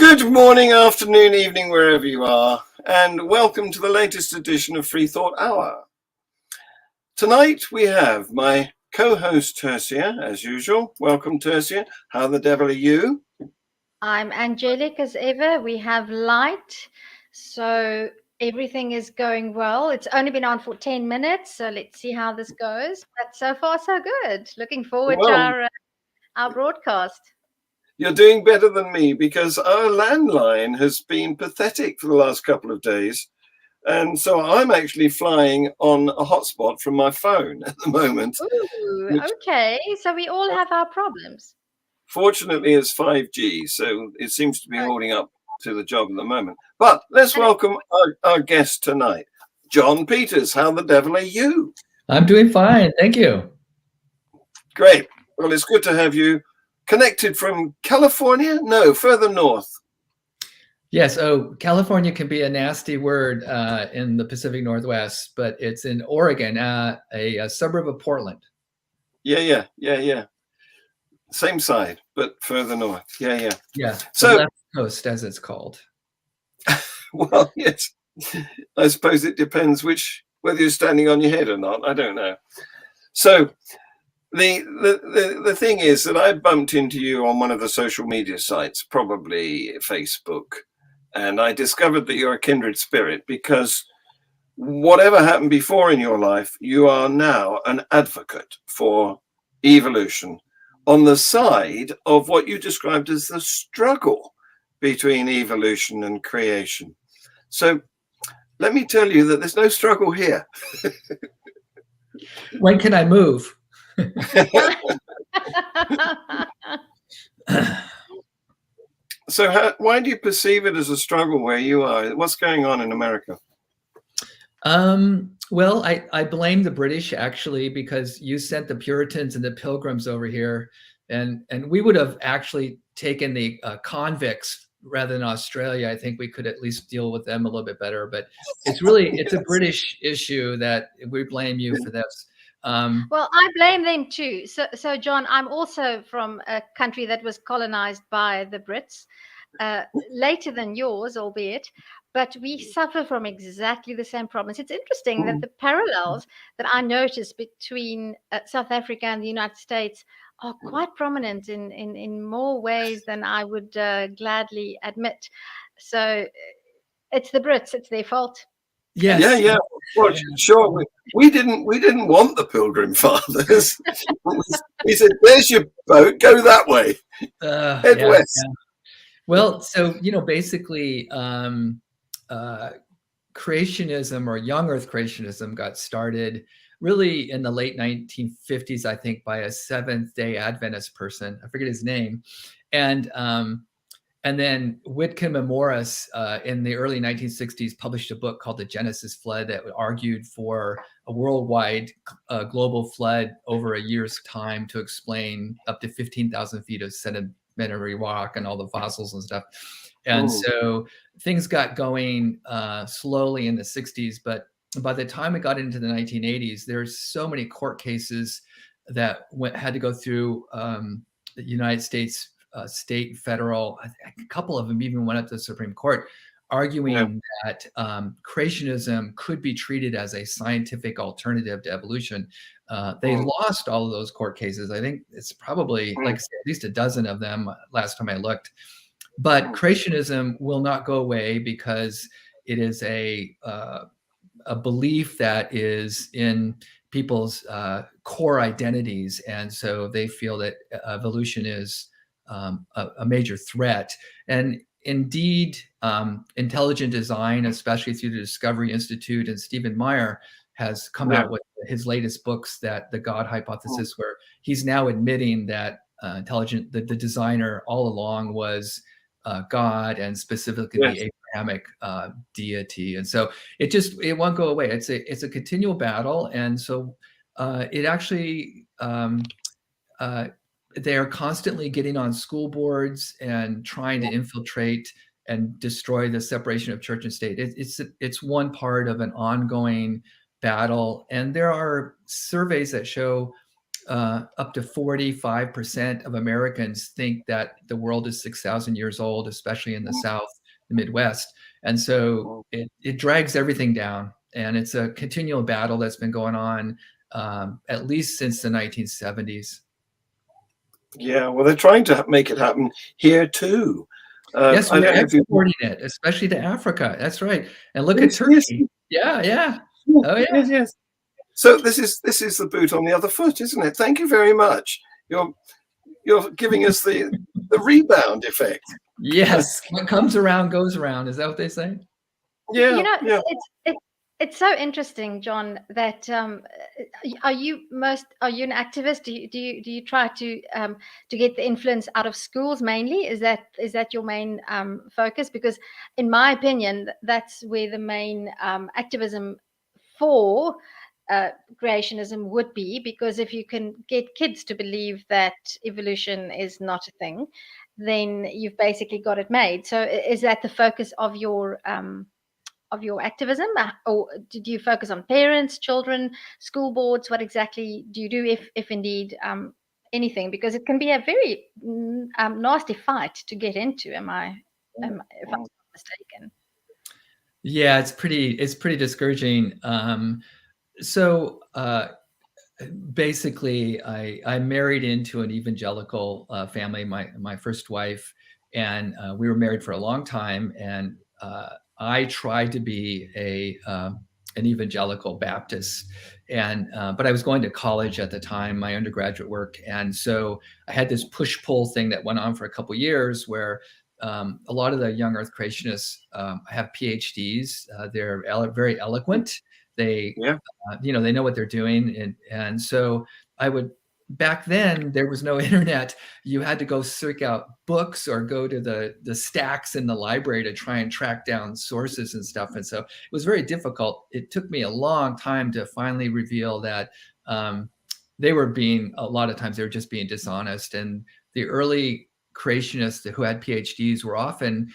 Good morning, afternoon, evening, wherever you are, and welcome to the latest edition of FreeThought Hour. Tonight we have my co-host Tercia, as usual. Welcome, Tercia. How the devil are you? I'm angelic as ever. We have light, so everything is going well. It's only been on for 10 minutes, so let's see how this goes. But so far, so good. Looking forward to our broadcast. You're doing better than me because our landline has been pathetic for the last couple of days. And so I'm actually flying on a hotspot from my phone at the moment. Ooh, okay, so we all have our problems. Fortunately, it's 5G, so it seems to be holding up to the job at the moment. But let's welcome our guest tonight, Jon Peters. How the devil are you? I'm doing fine, thank you. Great. Well, it's good to have you connected from California? No, further north. Yes. Oh, California can be a nasty word in the Pacific Northwest, but it's in Oregon, a suburb of Portland. Yeah. Same side, but further north. Yeah. So left coast, as it's called. Well, yes. I suppose it depends whether you're standing on your head or not. I don't know. So the thing is that I bumped into you on one of the social media sites, probably Facebook, and I discovered that you're a kindred spirit because whatever happened before in your life, you are now an advocate for evolution on the side of what you described as the struggle between evolution and creation. So let me tell you that there's no struggle here. When can I move? So why do you perceive it as a struggle where you are? What's going on in America? Well, I blame the British actually, because you sent the Puritans and the Pilgrims over here, and we would have actually taken the convicts rather than Australia. I think we could at least deal with them a little bit better, but it's a British issue that we blame you for this. Well, I blame them too. So John, I'm also from a country that was colonized by the Brits, later than yours, albeit, but we suffer from exactly the same problems. It's interesting that the parallels that I noticed between South Africa and the United States are quite prominent in more ways than I would gladly admit. So it's the Brits, it's their fault. Yes. Yeah. Well, sure. We didn't want the Pilgrim Fathers. We said, "There's your boat. Go that way. Head west." Yeah. Well, so basically, creationism or young Earth creationism got started really in the late 1950s, I think, by a Seventh-day Adventist person. I forget his name, and then Whitcomb and Morris in the early 1960s published a book called The Genesis Flood that argued for a worldwide global flood over a year's time to explain up to 15,000 feet of sedimentary rock and all the fossils and stuff. And so things got going slowly in the 60s, but by the time we got into the 1980s, there's so many court cases that had to go through the United States state, federal. A couple of them even went up to the Supreme Court, arguing that creationism could be treated as a scientific alternative to evolution. They lost all of those court cases. I think it's probably, like I said, at least a dozen of them last time I looked. But creationism will not go away because it is a belief that is in people's core identities, and so they feel that evolution is a major threat. And indeed, intelligent design, especially through the Discovery Institute and Stephen Meyer, has come out with his latest books, that the God hypothesis, where he's now admitting that the designer all along was God, and specifically the Abrahamic deity. And so it won't go away. It's a continual battle, and so it actually they are constantly getting on school boards and trying to infiltrate and destroy the separation of church and state. It's one part of an ongoing battle, and there are surveys that show up to 45% of Americans think that the world is 6,000 years old, especially in the South, the Midwest. And so it drags everything down. And it's a continual battle that's been going on at least since the 1970s. Yeah, well, they're trying to make it happen here too. Yes, I we're don't know if you. exporting it, especially to Africa. That's right. And look at Yes, Turkey. Yeah, yeah. Oh, yeah. yes. So this is the boot on the other foot, isn't it? Thank you very much. You're giving us the rebound effect. Yes, what comes around goes around. Is that what they say? Yeah, You know, yeah. it's so interesting, John, that are you an activist? Do you try to get the influence out of schools mainly? Is that your main focus? Because in my opinion, that's where the main activism for creationism would be, because if you can get kids to believe that evolution is not a thing, then you've basically got it made. So is that the focus of your activism, or did you focus on parents, children, school boards? What exactly do you do, if indeed anything? Because it can be a very nasty fight to get into. If I'm not mistaken? Yeah, it's pretty discouraging. So basically, I married into an evangelical family, my first wife, and we were married for a long time. And I tried to be an evangelical Baptist, and but I was going to college at the time, my undergraduate work, and so I had this push-pull thing that went on for a couple of years, where a lot of the young Earth creationists have PhDs. They're very eloquent. They they know what they're doing, and so I would. Back then, there was no internet. You had to go seek out books or go to the stacks in the library to try and track down sources and stuff. And so it was very difficult. It took me a long time to finally reveal that they were a lot of times they were just being dishonest. And the early creationists who had PhDs were often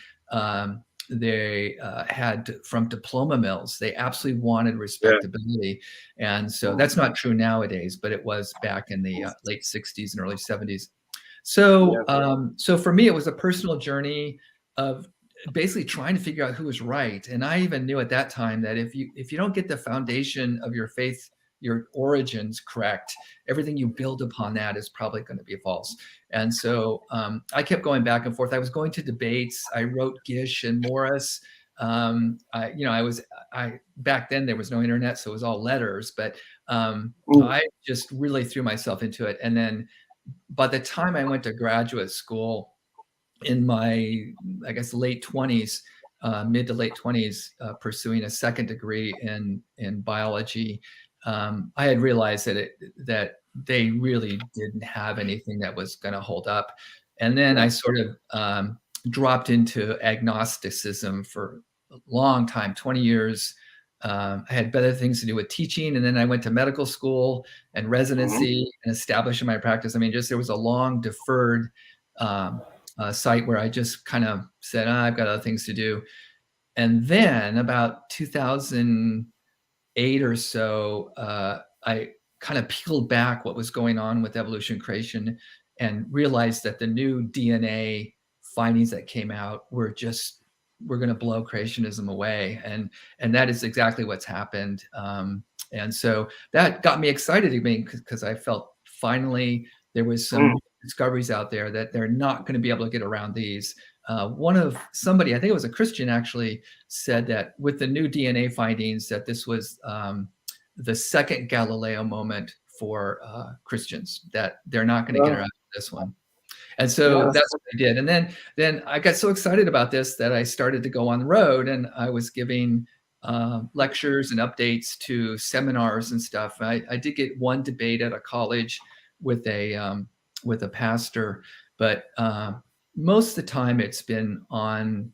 they had from diploma mills. They absolutely wanted respectability. And so that's not true nowadays, but it was back in the late 60s and early 70s. So so for me, it was a personal journey of basically trying to figure out who was right. And I even knew at that time that if you don't get the foundation of your faith, your origins correct, everything you build upon that is probably going to be false. And so I kept going back and forth. I was going to debates. I wrote Gish and Morris. I back then there was no internet, so it was all letters. But I just really threw myself into it. And then by the time I went to graduate school in my, I guess, late 20s, mid to late 20s, pursuing a second degree in biology, I had realized that they really didn't have anything that was going to hold up. And then I sort of dropped into agnosticism for a long time, 20 years. I had better things to do with teaching. And then I went to medical school and residency and establishing my practice. I mean, there was a long deferred site where I just kind of said, I've got other things to do. And then about 2008 or so, I kind of peeled back what was going on with evolution creation and realized that the new DNA findings that came out were going to blow creationism away. And that is exactly what's happened. And so that got me excited again, because I felt finally there was some discoveries out there that they're not going to be able to get around these. Somebody, I think it was a Christian, actually said that with the new DNA findings, that this was the second Galileo moment for Christians, that they're not going to get around this one. And so that's what I did. And then I got so excited about this that I started to go on the road, and I was giving lectures and updates to seminars and stuff. I did get one debate at a college with a pastor, but most of the time it's been online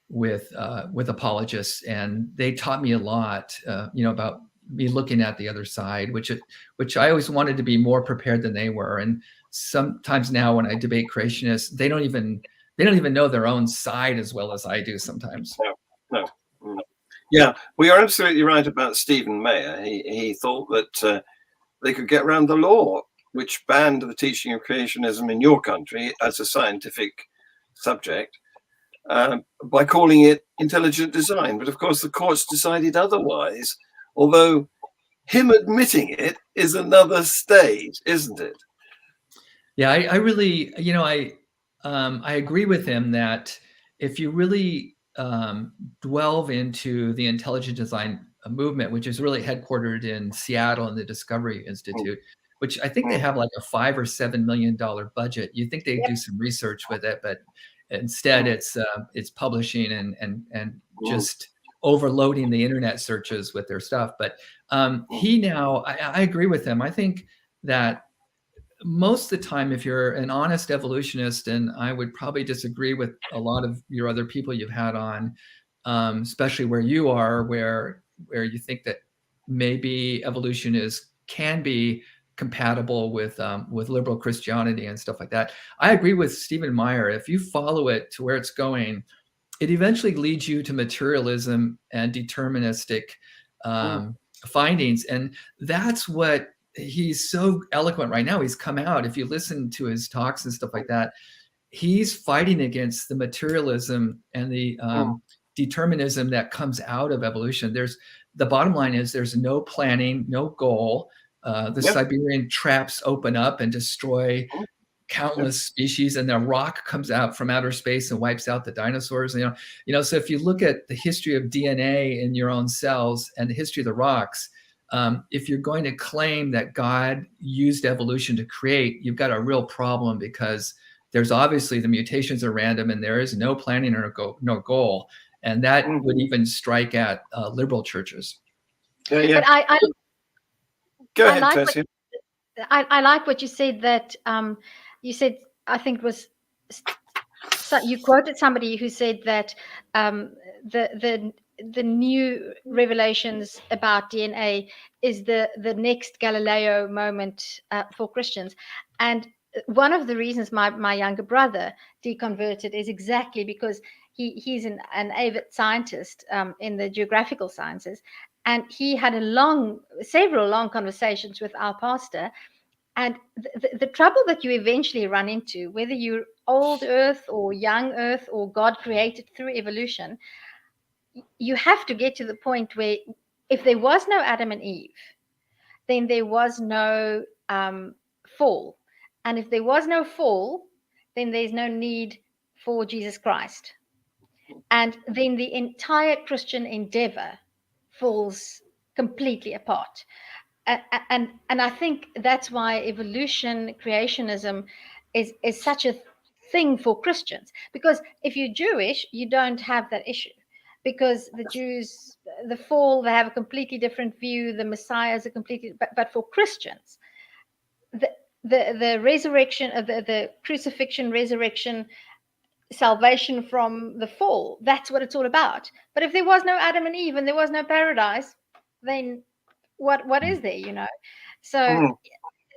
with apologists, and they taught me a lot, about me looking at the other side, which I always wanted to be more prepared than they were. And sometimes now when I debate creationists, they don't even know their own side as well as I do sometimes. No. Yeah, we are absolutely right about Stephen Mayer. He thought that they could get around the law, which banned the teaching of creationism in your country as a scientific subject, by calling it intelligent design. But of course, the courts decided otherwise, although him admitting it is another stage, isn't it? Yeah, I really, I agree with him that if you really delve into the intelligent design movement, which is really headquartered in Seattle in the Discovery Institute, which I think they have like a $5 or $7 million budget. You think they do some research with it, but instead it's publishing and just overloading the internet searches with their stuff. But I agree with him. I think that most of the time, if you're an honest evolutionist, and I would probably disagree with a lot of your other people you've had on, especially where you are, where you think that maybe evolution can be compatible with liberal Christianity and stuff like that. I agree with Stephen Meyer. If you follow it to where it's going, it eventually leads you to materialism and deterministic findings, and that's what he's so eloquent right now. He's come out, if you listen to his talks and stuff like that, he's fighting against the materialism and the determinism that comes out of evolution. The bottom line is there's no planning, no goal. The Siberian traps open up and destroy countless species, and the rock comes out from outer space and wipes out the dinosaurs. So if you look at the history of DNA in your own cells and the history of the rocks, if you're going to claim that God used evolution to create, you've got a real problem, because there's obviously the mutations are random and there is no planning or no goal. And that would even strike at liberal churches. Yeah. But Go ahead, Tessie. I like what you said, that you said, I think you quoted somebody who said that the new revelations about DNA is the next Galileo moment for Christians. And one of the reasons my younger brother deconverted is exactly because he's an avid scientist in the geographical sciences. And he had several long conversations with our pastor. And the trouble that you eventually run into, whether you're old Earth or young Earth or God created through evolution, you have to get to the point where if there was no Adam and Eve, then there was no fall. And if there was no fall, then there's no need for Jesus Christ. And then the entire Christian endeavor falls completely apart. And I think that's why evolution, creationism is such a thing for Christians. Because if you're Jewish, you don't have that issue. Because the Jews, the fall, they have a completely different view. The Messiah is but for Christians, the resurrection, the crucifixion, resurrection, salvation from the fall, that's what it's all about. But if there was no Adam and Eve and there was no paradise, then what is there, So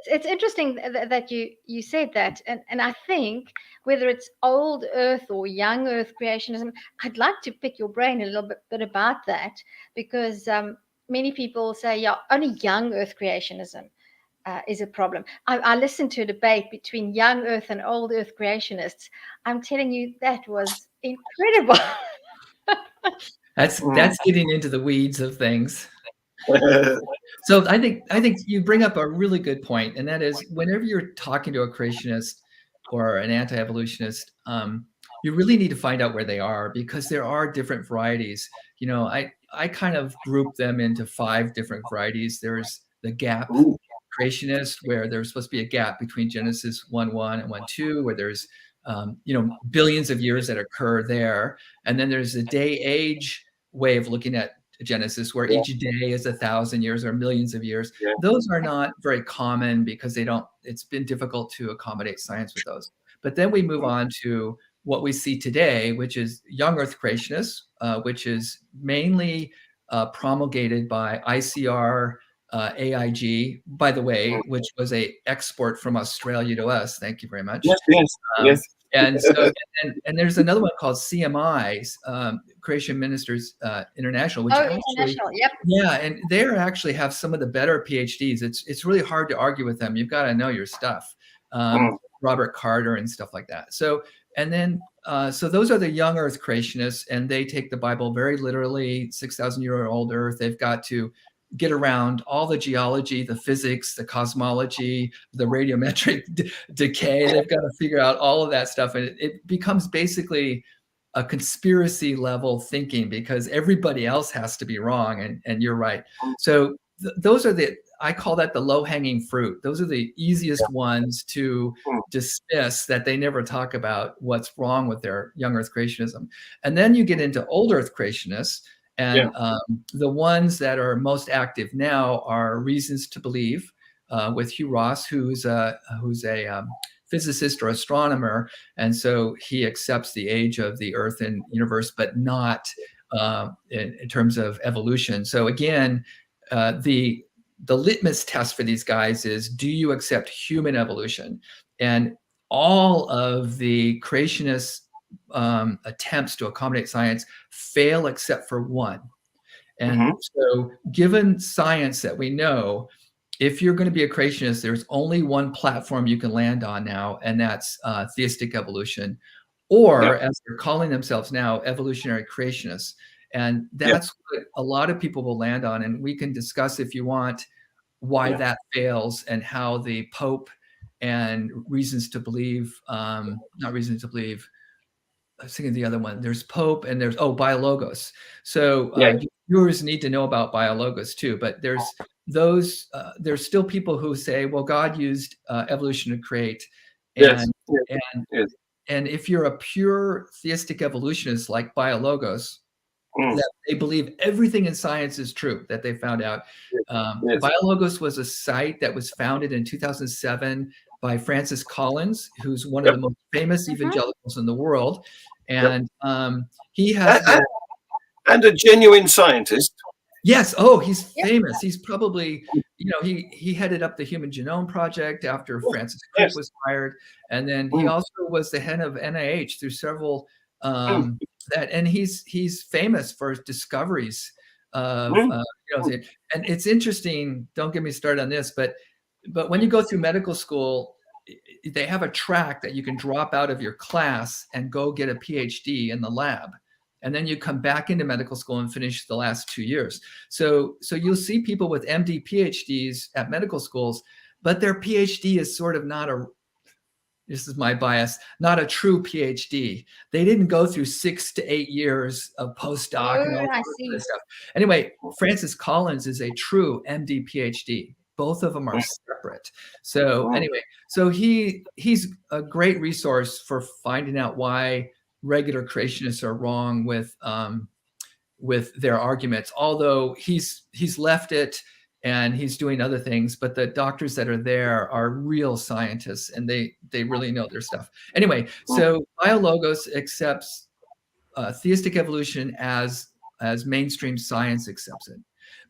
it's interesting that you said that, and I think whether it's old Earth or young Earth creationism, I'd like to pick your brain a little bit about that, because many people say, only young Earth creationism is a problem. I listened to a debate between young Earth and old Earth creationists. I'm telling you, that was incredible. That's getting into the weeds of things. So I think you bring up a really good point, and that is, whenever you're talking to a creationist or an anti-evolutionist, you really need to find out where they are, because there are different varieties. I kind of group them into 5 different varieties. There's the gap creationist, where there's supposed to be a gap between Genesis 1:1 and 1:2, where there's billions of years that occur there. And then there's the day-age way of looking at Genesis, where each day is 1,000 years or millions of years. Those are not very common, because it's been difficult to accommodate science with those. But then we move on to what we see today, which is young Earth creationists, which is mainly promulgated by ICR, AIG, by the way, which was a export from Australia to us. Thank you very much. Yes. And so, and there's another one called CMI, Creation Ministers International, which actually, international, yep. yeah, and they actually have some of the better PhDs. It's really hard to argue with them. You've got to know your stuff. Robert Carter and stuff like that. So, and then, so those are the young Earth creationists, and they take the Bible very literally. 6,000-year-old Earth. They've got to get around all the geology, the physics, the cosmology, the radiometric decay. They've got to figure out all of that stuff, and it becomes basically a conspiracy level thinking because everybody else has to be wrong, and you're right. So those are I call that the low-hanging fruit. Those are the easiest ones to dismiss, that they never talk about what's wrong with their young Earth creationism. And then you get into old Earth creationists, and the ones that are most active now are Reasons to Believe, with Hugh Ross, who's a physicist or astronomer, and so he accepts the age of the Earth and universe, but not in terms of evolution. So again, the litmus test for these guys is, do you accept human evolution? And all of the creationist attempts to accommodate science fail except for one. And so given science that we know, if you're going to be a creationist, there's only one platform you can land on now, and that's theistic evolution, or as they're calling themselves now, evolutionary creationists. And that's what a lot of people will land on. And we can discuss, if you want, why that fails and how the Pope and Reasons to Believe, not Reasons to Believe, I was thinking of the other one. There's Pope and there's, Biologos. So viewers need to know about Biologos too, but there's those, there's still people who say, well, God used evolution to create. And, and if you're a pure theistic evolutionist like Biologos, that they believe everything in science is true that they found out. Biologos was a site that was founded in 2007 by Francis Collins, who's one of the most famous evangelicals in the world. And he has and a genuine scientist. Yes. Oh, he's famous. He's probably, he headed up the Human Genome Project after Francis Crick was fired. And then he also was the head of NIH through several and he's famous for discoveries of and it's interesting, don't get me started on this, but when you go through medical school, they have a track that you can drop out of your class and go get a PhD in the lab, and then you come back into medical school and finish the last 2 years. So you'll see people with MD PhDs at medical schools, but their PhD is sort of not this is my bias, not a true PhD. They didn't go through 6 to 8 years of postdoc and all that stuff. Anyway, Francis Collins is a true MD PhD. Both of them are separate. So anyway, so he's a great resource for finding out why regular creationists are wrong with their arguments. Although he's left it and he's doing other things, but the doctors that are there are real scientists, and they really know their stuff. Anyway, so Biologos accepts theistic evolution as mainstream science accepts it.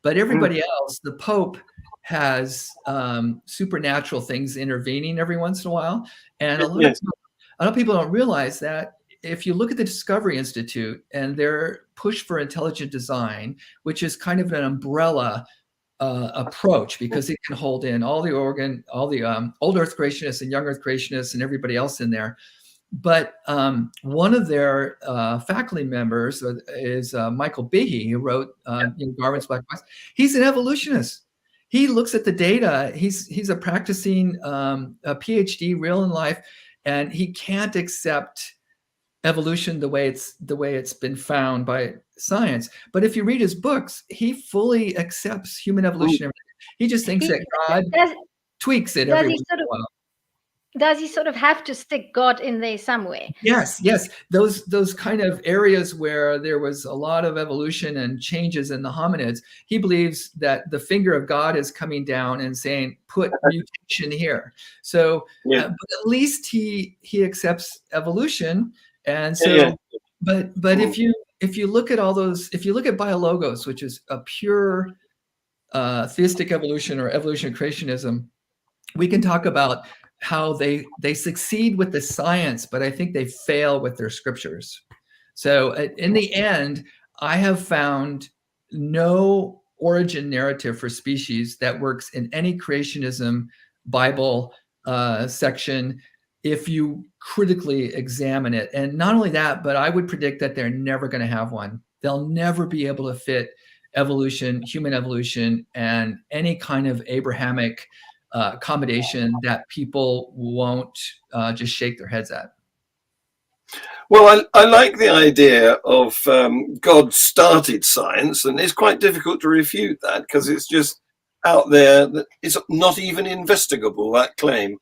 But everybody else, the Pope has supernatural things intervening every once in a while. And a lot of people don't realize that if you look at the Discovery Institute and their push for intelligent design, which is kind of an umbrella approach, because it can hold in all the old Earth creationists and young Earth creationists and everybody else in there. But one of their faculty members is Michael Behe, who wrote Darwin's Black Box. He's an evolutionist. He looks at the data. He's a practicing a PhD, real in life, and he can't accept evolution the way it's been found by science. But if you read his books, he fully accepts human evolution. He just thinks that God tweaks it every once in a while. Does he sort of have to stick God in there somewhere? Yes. Those kind of areas where there was a lot of evolution and changes in the hominids, he believes that the finger of God is coming down and saying, put mutation here. So, but at least he accepts evolution. And so, but if you look at all those, if you look at Biologos, which is a pure theistic evolution or evolution creationism, we can talk about how they succeed with the science, but I think they fail with their scriptures. So in the end, I have found no origin narrative for species that works in any creationism Bible section if you critically examine it. And not only that, but I would predict that they're never going to have one. They'll never be able to fit evolution, human evolution, and any kind of Abrahamic accommodation that people won't just shake their heads at. Well, I like the idea of God started science, and it's quite difficult to refute that because it's just out there that it's not even investigable, that claim.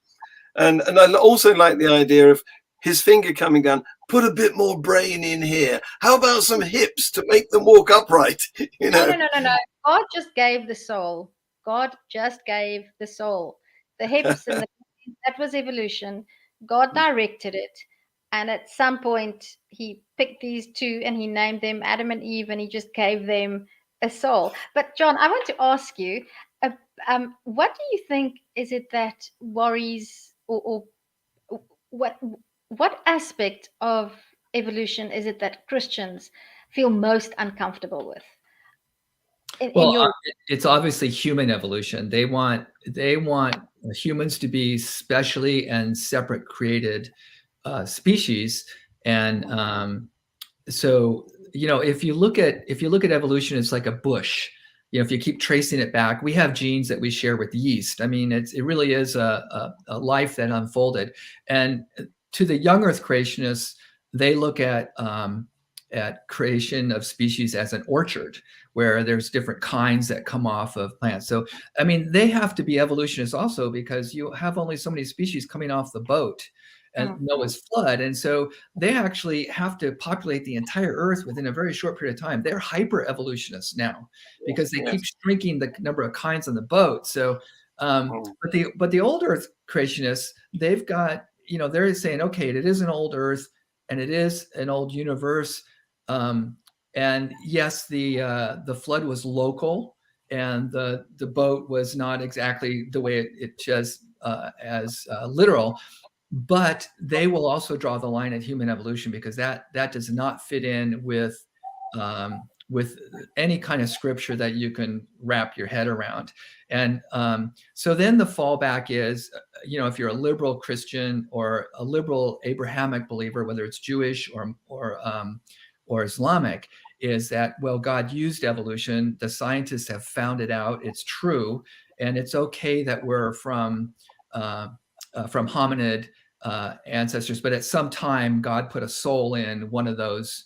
And I also like the idea of his finger coming down, put a bit more brain in here. How about some hips to make them walk upright? You know? No. God just gave the soul. God just gave the soul. The hips and that was evolution. God directed it. And at some point, he picked these two and he named them Adam and Eve, and he just gave them a soul. But Jon, I want to ask you, what do you think is it that worries, or what aspect of evolution is it that Christians feel most uncomfortable with? It's obviously human evolution. They want humans to be specially and separate created species, and so if you look at evolution, it's like a bush. If you keep tracing it back, we have genes that we share with yeast. I mean, it really is a life that unfolded. And to the young Earth creationists, they look at creation of species as an orchard where there's different kinds that come off of plants. So, I mean, they have to be evolutionists also, because you have only so many species coming off the boat and Noah's flood. And so they actually have to populate the entire Earth within a very short period of time. They're hyper evolutionists now because they keep shrinking the number of kinds on the boat. So, but the old Earth creationists, they've got, they're saying, okay, it is an old Earth and it is an old universe. And yes, the flood was local, and the boat was not exactly the way it just as literal. But they will also draw the line at human evolution, because that does not fit in with any kind of scripture that you can wrap your head around. And so then the fallback is, if you're a liberal Christian or a liberal Abrahamic believer, whether it's Jewish or Islamic, is that, well, God used evolution. The scientists have found it out. It's true, and it's okay that we're from hominid ancestors, but at some time God put a soul in one of those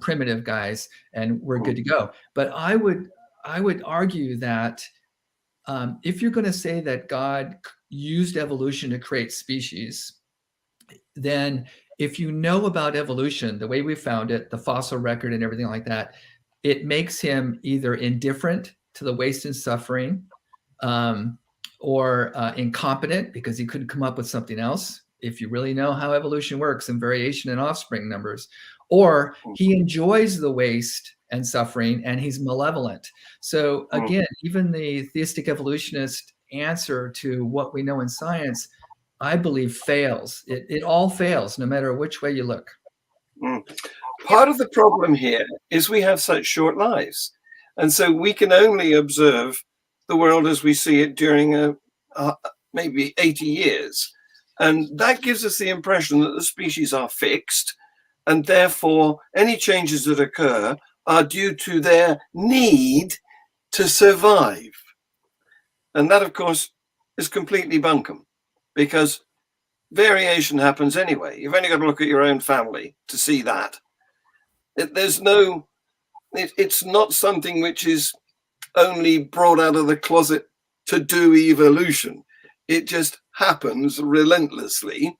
primitive guys, and we're good to go. But I would argue that if you're going to say that God used evolution to create species, then if you know about evolution, the way we found it, the fossil record and everything like that, it makes him either indifferent to the waste and suffering, or incompetent because he couldn't come up with something else, if you really know how evolution works and variation in offspring numbers, or he enjoys the waste and suffering and he's malevolent. So again, even the theistic evolutionist answer to what we know in science, I believe, fails. It all fails, no matter which way you look. Part of the problem here is we have such short lives. And so we can only observe the world as we see it during maybe 80 years. And that gives us the impression that the species are fixed, and therefore any changes that occur are due to their need to survive. And that, of course, is completely bunkum, because variation happens anyway. You've only got to look at your own family to see that. It's not something which is only brought out of the closet to do evolution. It just happens relentlessly.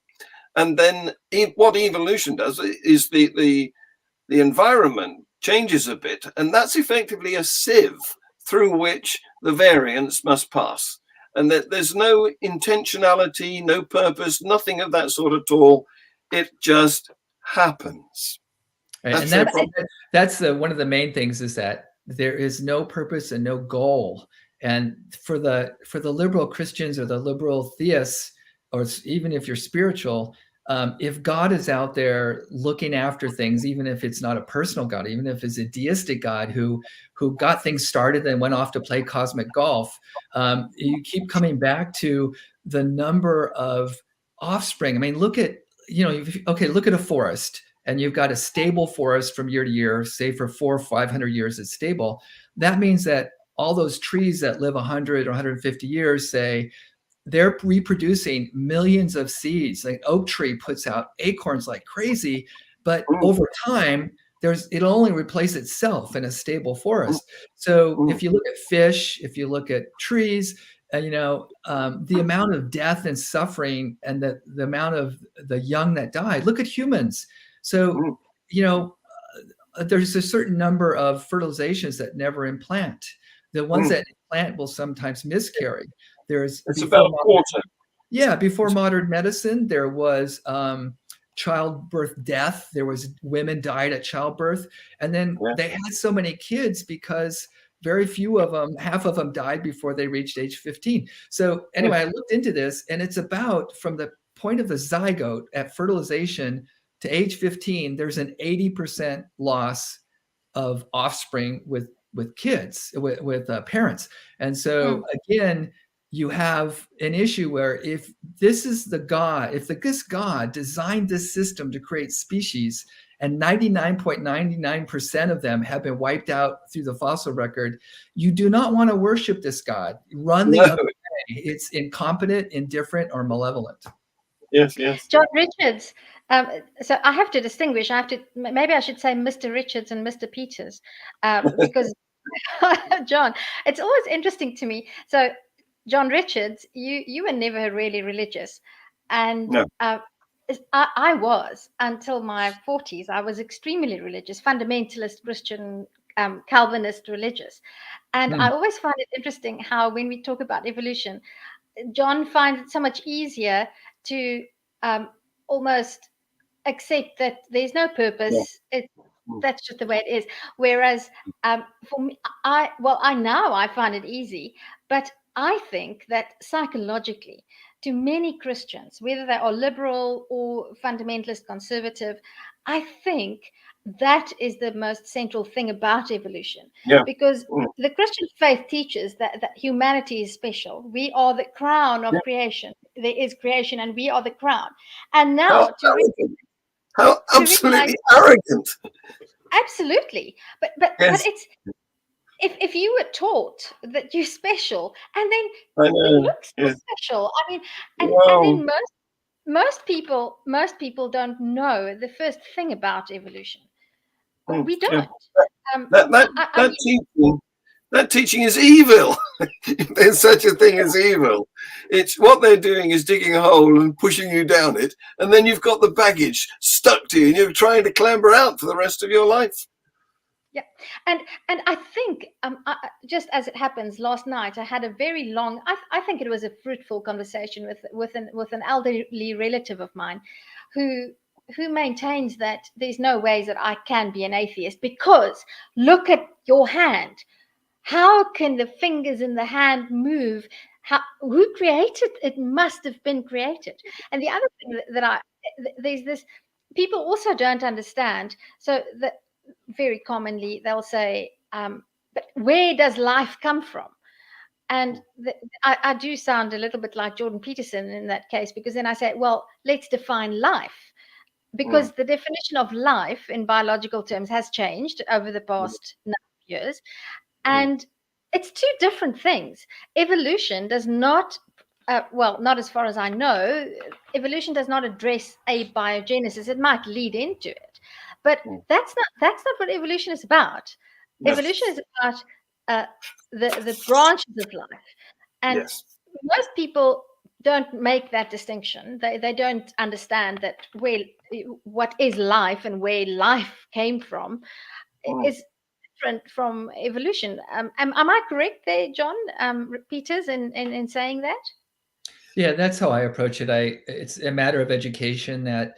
And then what evolution does is the environment changes a bit, and that's effectively a sieve through which the variants must pass. And that there's no intentionality, no purpose, nothing of that sort at all. It just happens. Right. That's one of the main things, is that there is no purpose and no goal. And for the liberal Christians or the liberal theists, or even if you're spiritual, if God is out there looking after things, even if it's not a personal God, even if it's a deistic God who got things started and went off to play cosmic golf, you keep coming back to the number of offspring. I mean, look at, look at a forest, and you've got a stable forest from year to year, say for 400 or 500 years, it's stable. That means that all those trees that live 100 or 150 years, say, they're reproducing millions of seeds. Like oak tree puts out acorns like crazy, but over time, it'll only replace itself in a stable forest. So if you look at fish, if you look at trees, the amount of death and suffering and the amount of the young that die. Look at humans. So, there's a certain number of fertilizations that never implant. The ones that implant will sometimes miscarry. It's about a quarter. Yeah, before modern medicine, there was childbirth death. There was women died at childbirth, and then they had so many kids because very few of them, half of them died before they reached age 15. So anyway, I looked into this, and it's about from the point of the zygote at fertilization to age 15, there's an 80% loss of offspring with kids, with parents. And so again, you have an issue where if this God designed this system to create species, and 99.99% of them have been wiped out through the fossil record, you do not want to worship this God. Run the other way. It's incompetent, indifferent, or malevolent. Yes. Jon Richards. So I have to distinguish. Maybe I should say Mr. Richards and Mr. Peters, because John, it's always interesting to me. So Jon Richards, you were never really religious, and No. I was until my 40s. I was extremely religious, fundamentalist Christian, Calvinist religious, and I always find it interesting how when we talk about evolution, John finds it so much easier to almost accept that there's no purpose. That's just the way it is. Whereas for me, I find it easy, but I think that psychologically, to many Christians, whether they are liberal or fundamentalist conservative, I think that is the most central thing about evolution. Because the Christian faith teaches that humanity is special. We are the crown of creation. There is creation, and we are the crown. And now how absolutely arrogant. Absolutely. But it's if you were taught that you're special, and then you look so special. I mean, and then most people don't know the first thing about evolution. We don't. That teaching is evil. There's such a thing as evil. It's what they're doing is digging a hole and pushing you down it, and then you've got the baggage stuck to you, and you're trying to clamber out for the rest of your life. Yeah, and I think just as it happens, last night I had a very long. I think it was a fruitful conversation with an elderly relative of mine, who maintains that there's no ways that I can be an atheist because look at your hand. How can the fingers in the hand move? Who created it? It must have been created. And the other thing that there's this, people also don't understand. So that very commonly they'll say, but where does life come from? And I do sound a little bit like Jordan Peterson in that case, because then I say, well, let's define life. Because the definition of life in biological terms has changed over the past number of years. And it's two different things. Evolution does not, not as far as I know, evolution does not address abiogenesis. It might lead into it, but that's not what evolution is about. Evolution is about the branches of life, and most people don't make that distinction. They don't understand that what is life and where life came from is different from evolution. Am I correct there, Jon Peters, in saying that? Yeah, that's how I approach it. It's a matter of education that,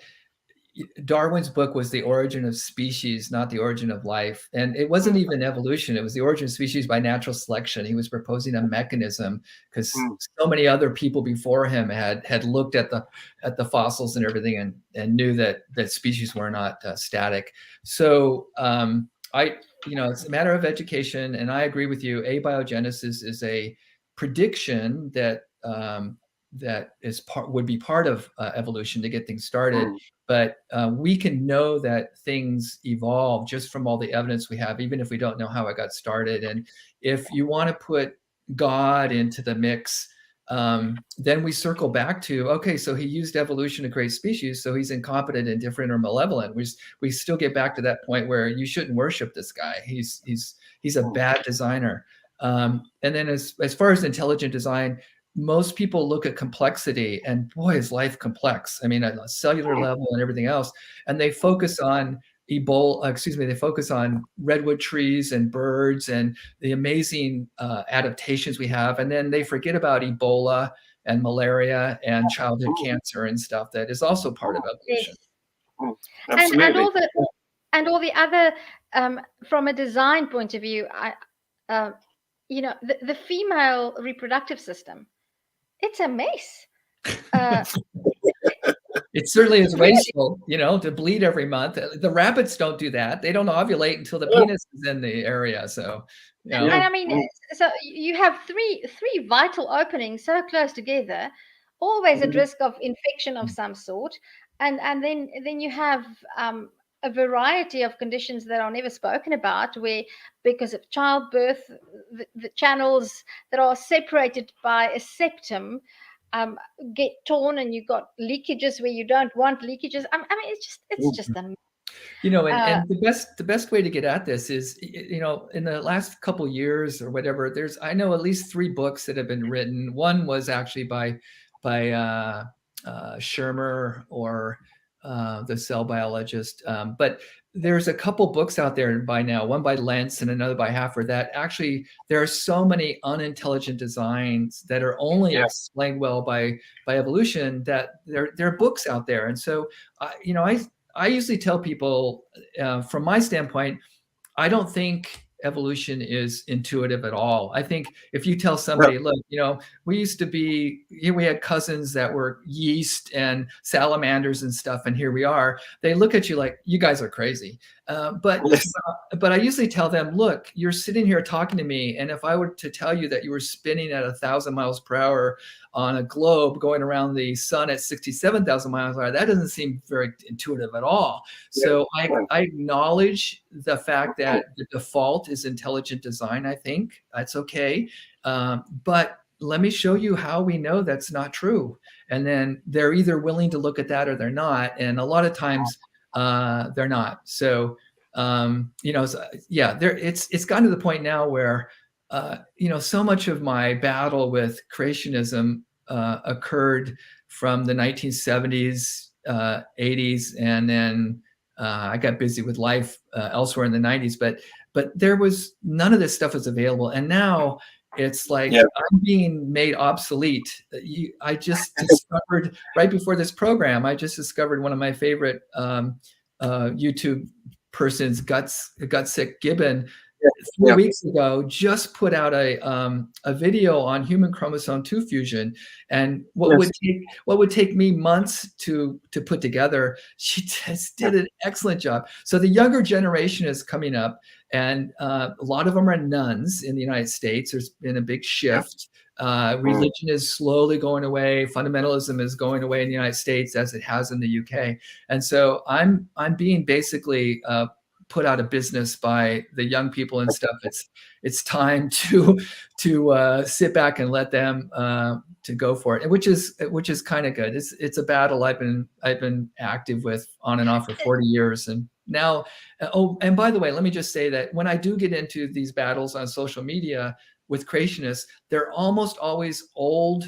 Darwin's book was The Origin of Species, not The Origin of Life. And it wasn't even evolution. It was The Origin of Species by Natural Selection. He was proposing a mechanism because so many other people before him had looked at the fossils and everything and knew that species were not static. So it's a matter of education. And I agree with you. Abiogenesis is a prediction that would be part of evolution to get things started. But we can know that things evolve just from all the evidence we have, even if we don't know how it got started. And if you want to put God into the mix, then we circle back to, okay, so he used evolution to create species, so he's incompetent, indifferent, or malevolent. We still get back to that point where you shouldn't worship this guy. He's a bad designer. And then as far as intelligent design, most people look at complexity, and boy, is life complex. I mean, at a cellular level and everything else. And they focus on they focus on redwood trees and birds and the amazing adaptations we have. And then they forget about Ebola and malaria and childhood cancer and stuff that is also part of evolution. Yes. And all the other, from a design point of view, the female reproductive system, it's a mess. It certainly is wasteful, to bleed every month. The rabbits don't do that. They don't ovulate until the penis is in the area. So, and I mean, so you have three vital openings so close together, always at risk of infection of some sort, and then you have a variety of conditions that are never spoken about, where because of childbirth, the channels that are separated by a septum get torn, and you've got leakages where you don't want leakages. I mean, it's just a and the best way to get at this is, in the last couple years or whatever, I know at least 3 books that have been written. One was actually by Shermer, or the cell biologist. But there's a couple books out there by now, one by Lentz and another by Haffer, that actually there are so many unintelligent designs that are only explained well by evolution, that there are books out there. And so, I usually tell people, from my standpoint, I don't think evolution is intuitive at all. I think if you tell somebody, look, we had cousins that were yeast and salamanders and stuff, and here we are, they look at you like, you guys are crazy. But I usually tell them, look, you're sitting here talking to me, and if I were to tell you that you were spinning at 1,000 miles per hour on a globe going around the sun at 67,000 miles per hour, that doesn't seem very intuitive at all. So I acknowledge the fact that the default is intelligent design. I think that's okay. But let me show you how we know that's not true. And then they're either willing to look at that or they're not. And a lot of times they're not. So, it's gotten to the point now where, so much of my battle with creationism occurred from the 1970s, 80s, and then I got busy with life elsewhere in the 90s. But there was none of this stuff was available, and now it's like I'm being made obsolete. I just discovered right before this program, I just discovered one of my favorite YouTube persons, Gutsick Gibbon, 3 weeks ago, just put out a video on human chromosome 2 fusion, and what would take me months to put together, she just did an excellent job. So the younger generation is coming up, and a lot of them are nuns in the United States. There's been a big shift. Religion is slowly going away. Fundamentalism is going away in the United States, as it has in the UK. And so I'm being basically put out of business by the young people and stuff. It's time to sit back and let them to go for it, which is kind of good. It's a battle I've been active with on and off for 40 years, and now. And by the way, let me just say that when I do get into these battles on social media with creationists, they're almost always old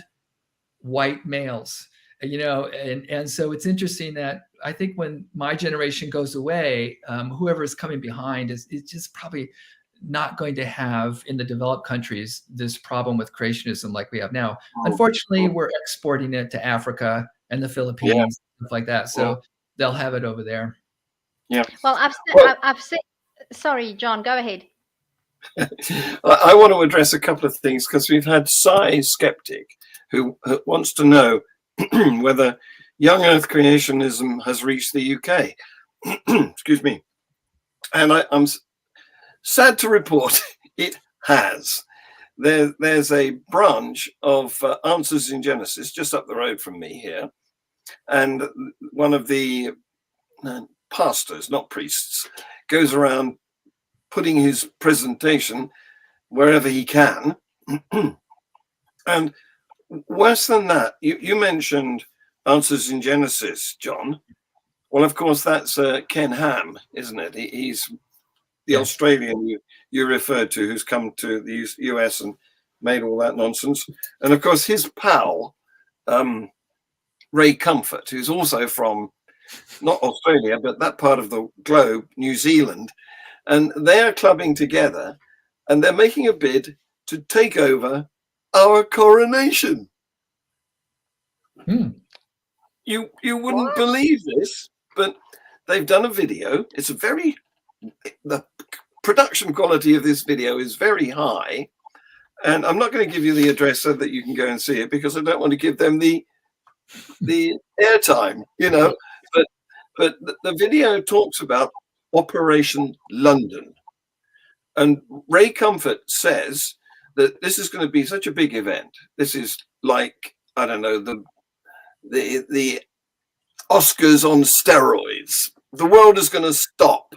white males. And so it's interesting that I think when my generation goes away, whoever is coming behind is just probably not going to have, in the developed countries, this problem with creationism like we have now. Unfortunately, we're exporting it to Africa and the Philippines, stuff like that. So they'll have it over there. Yeah. Well, Well, I've said. Sorry, John, go ahead. I want to address a couple of things because we've had Cy Skeptic who wants to know whether young Earth creationism has reached the UK. Excuse me. And I'm sad to report it has. There's a branch of Answers in Genesis just up the road from me here. And one of the pastors, not priests, goes around putting his presentation wherever he can. And worse than that, you mentioned Answers in Genesis, John. Well, of course, that's Ken Ham, isn't it? He's the Yes. Australian you referred to, who's come to the US and made all that nonsense. And of course, his pal, Ray Comfort, who's also from not Australia, but that part of the globe, New Zealand. And they're clubbing together and they're making a bid to take over our coronation. You wouldn't believe this, but they've done a video. It's the production quality of this video is very high. And I'm not going to give you the address so that you can go and see it because I don't want to give them the airtime, But the video talks about Operation London. And Ray Comfort says that this is going to be such a big event. This is like, I don't know, the Oscars on steroids. The world is going to stop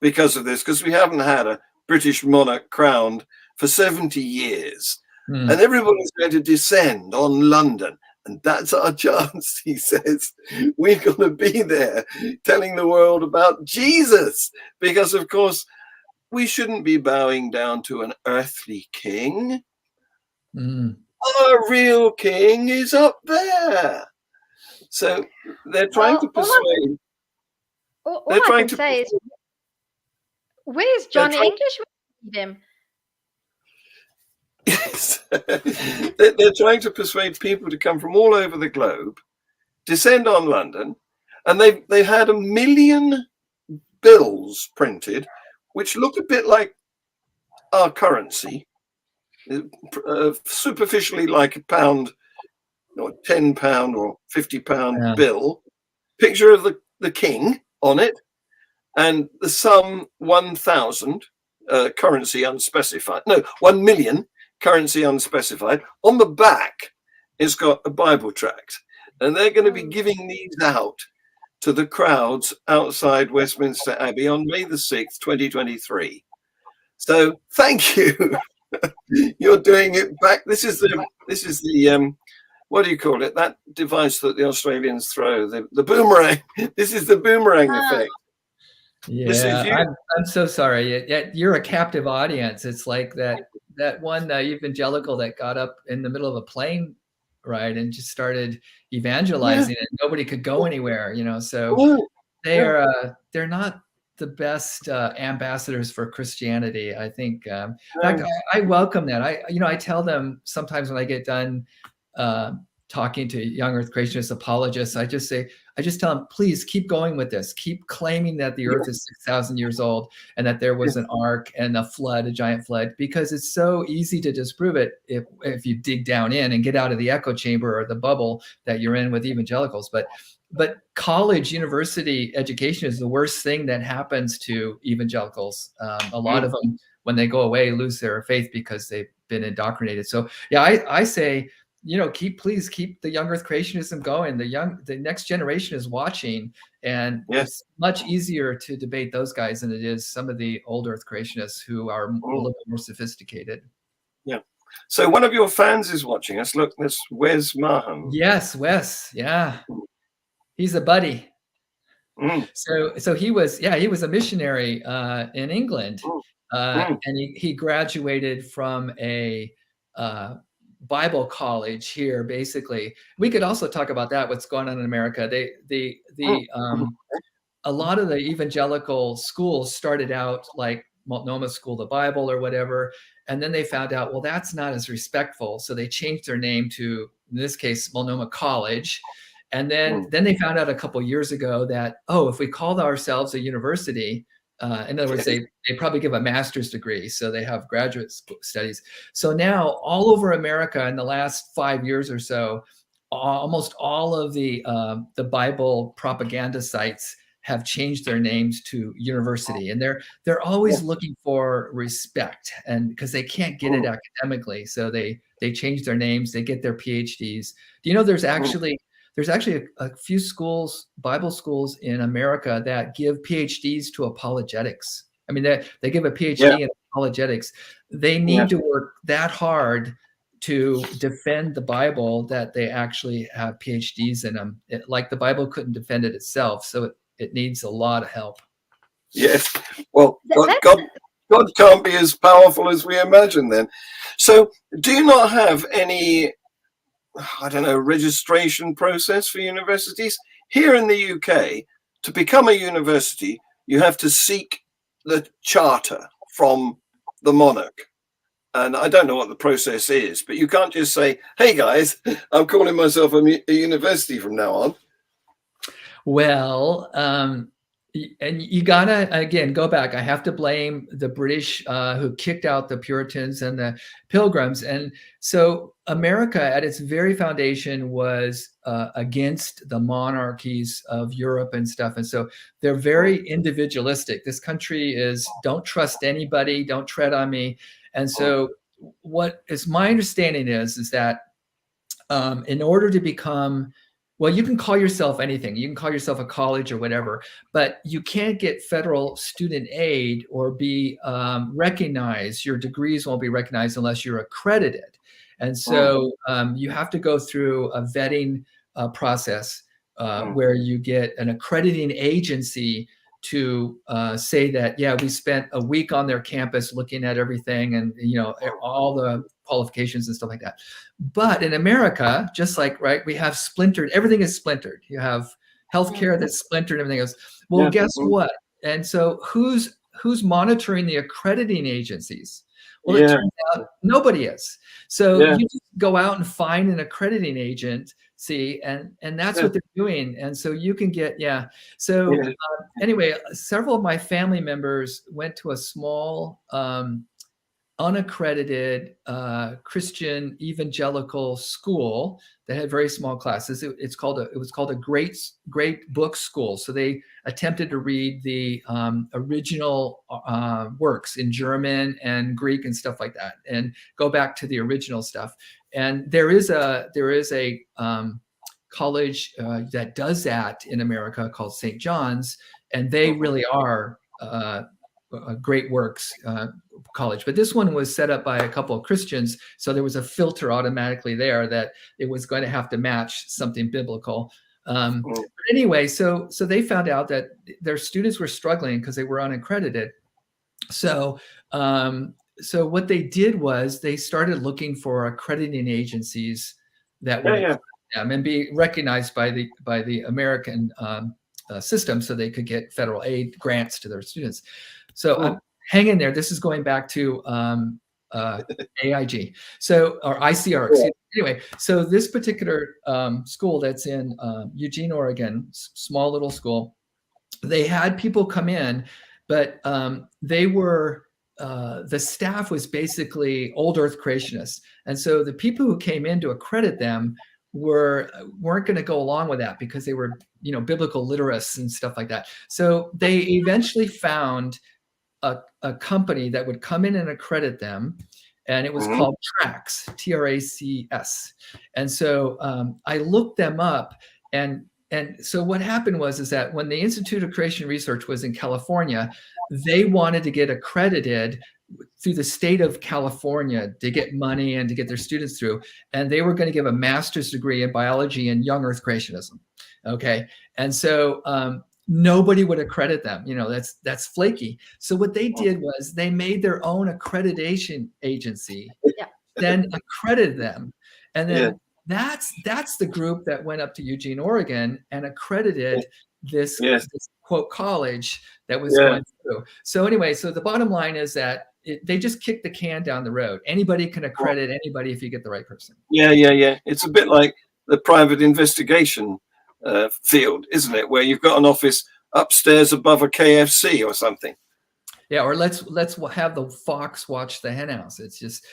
because of this, because we haven't had a British monarch crowned for 70 years. And everybody's going to descend on London. And that's our chance, he says. We're going to be there telling the world about Jesus. Because, of course, we shouldn't be bowing down to an earthly king. Our real king is up there. So they're trying to persuade. All I can say is, where's Johnny English? We need him. Yes. They're trying to persuade people to come from all over the globe, descend on London, and they've had 1 million bills printed, which look a bit like our currency, superficially like £1 or £10 or £50 bill, picture of the king on it, and the sum 1,000, currency unspecified. No, 1 million. Currency unspecified. On the back, it's got a Bible tract, and they're going to be giving these out to the crowds outside Westminster Abbey on May the 6th, 2023. So thank you. You're doing it back. This is the what do you call it? That device that the Australians throw, the boomerang. This is the boomerang effect. Yeah, I'm so sorry. You're a captive audience. It's like that one evangelical that got up in the middle of a plane ride and just started evangelizing, and nobody could go anywhere. So they're not the best ambassadors for Christianity, I think. In fact, I welcome that. I tell them sometimes when I get done talking to young Earth creationist apologists, I just tell them, please keep going with this. Keep claiming that the Earth is 6,000 years old and that there was an ark and a giant flood, because it's so easy to disprove it if you dig down in and get out of the echo chamber or the bubble that you're in with evangelicals. But college, university education is the worst thing that happens to evangelicals. A lot of them, when they go away, lose their faith because they've been indoctrinated. So yeah, I say, please keep the young Earth creationism going. The next generation is watching, and it's much easier to debate those guys than it is some of the old Earth creationists who are a little bit more sophisticated. Yeah. So one of your fans is watching us. Look, that's Wes Maham. Yes, Wes. Yeah. He's a buddy. So he was a missionary in England, and he graduated from a Bible college here. Basically, we could also talk about that. What's going on in America? A lot of the evangelical schools started out like Multnomah School of the Bible or whatever, and then they found out, well, that's not as respectful, so they changed their name to, in this case, Multnomah College. And then they found out a couple of years ago that, oh, if we called ourselves a university, in other words, they probably give a master's degree, so they have graduate studies. So now all over America in the last 5 years or so, almost all of the Bible propaganda sites have changed their names to university, and they're always looking for respect, and because they can't get it academically, so they change their names, they get their PhDs. Do you know there's actually a few schools, Bible schools in America, that give PhDs to apologetics. I mean, they give a PhD in apologetics. They need to work that hard to defend the Bible that they actually have PhDs in them. Like the Bible couldn't defend it itself, so it needs a lot of help. Yes. Well, God can't be as powerful as we imagine then. So do you not have any, I don't know, registration process for universities? Here in the UK, to become a university, you have to seek the charter from the monarch. And I don't know what the process is, but you can't just say, hey guys, I'm calling myself a university from now on. Well, and you gotta, again, go back. I have to blame the British who kicked out the Puritans and the Pilgrims. And so America at its very foundation was against the monarchies of Europe and stuff. And so they're very individualistic. This country is, don't trust anybody, don't tread on me. And so what is my understanding is that in order to become, well, you can call yourself anything. You can call yourself a college or whatever, but you can't get federal student aid or be recognized. Your degrees won't be recognized unless you're accredited. And so you have to go through a vetting process where you get an accrediting agency to say that, yeah, we spent a week on their campus looking at everything and, you know, all the qualifications and stuff like that. But in America, just like, right, we have splintered, everything is splintered. You have healthcare that's splintered, everything else. Well, guess what? And so who's monitoring the accrediting agencies? Well, it turns out nobody is. So you just go out and find an accrediting agent, see, and that's what they're doing. And so you can get, So anyway, several of my family members went to a small, unaccredited Christian evangelical school that had very small classes. It was called a great book school. So they attempted to read the original works in German and Greek and stuff like that, and go back to the original stuff. And there is a college that does that in America called St. John's, and they really are great works college. But this one was set up by a couple of Christians, so there was a filter automatically there that it was going to have to match something biblical. But anyway, so they found out that their students were struggling because they were unaccredited. So what they did was they started looking for accrediting agencies that would them and be recognized by the American system, so they could get federal aid grants to their students. So hang in there. This is going back to AIG, or ICR. Anyway, so this particular school that's in Eugene, Oregon, small little school, they had people come in, but they were the staff was basically old Earth creationists, and so the people who came in to accredit them weren't going to go along with that because they were, biblical literates and stuff like that. So they eventually found a company that would come in and accredit them, and it was called TRACS, TRACS. And so I looked them up, and so what happened is that when the Institute of Creation Research was in California, they wanted to get accredited through the state of California to get money and to get their students through. And they were going to give a master's degree in biology and young Earth creationism. Okay. And so nobody would accredit them. That's flaky. So what they did was they made their own accreditation agency, then accredited them. And then that's the group that went up to Eugene, Oregon and accredited this quote college that was going through. So anyway, so the bottom line is that they just kick the can down the road. Anybody can accredit anybody if you get the right person. It's a bit like the private investigation field, isn't it? Where you've got an office upstairs above a KFC or something. Yeah, or let's have the fox watch the hen house. It's just,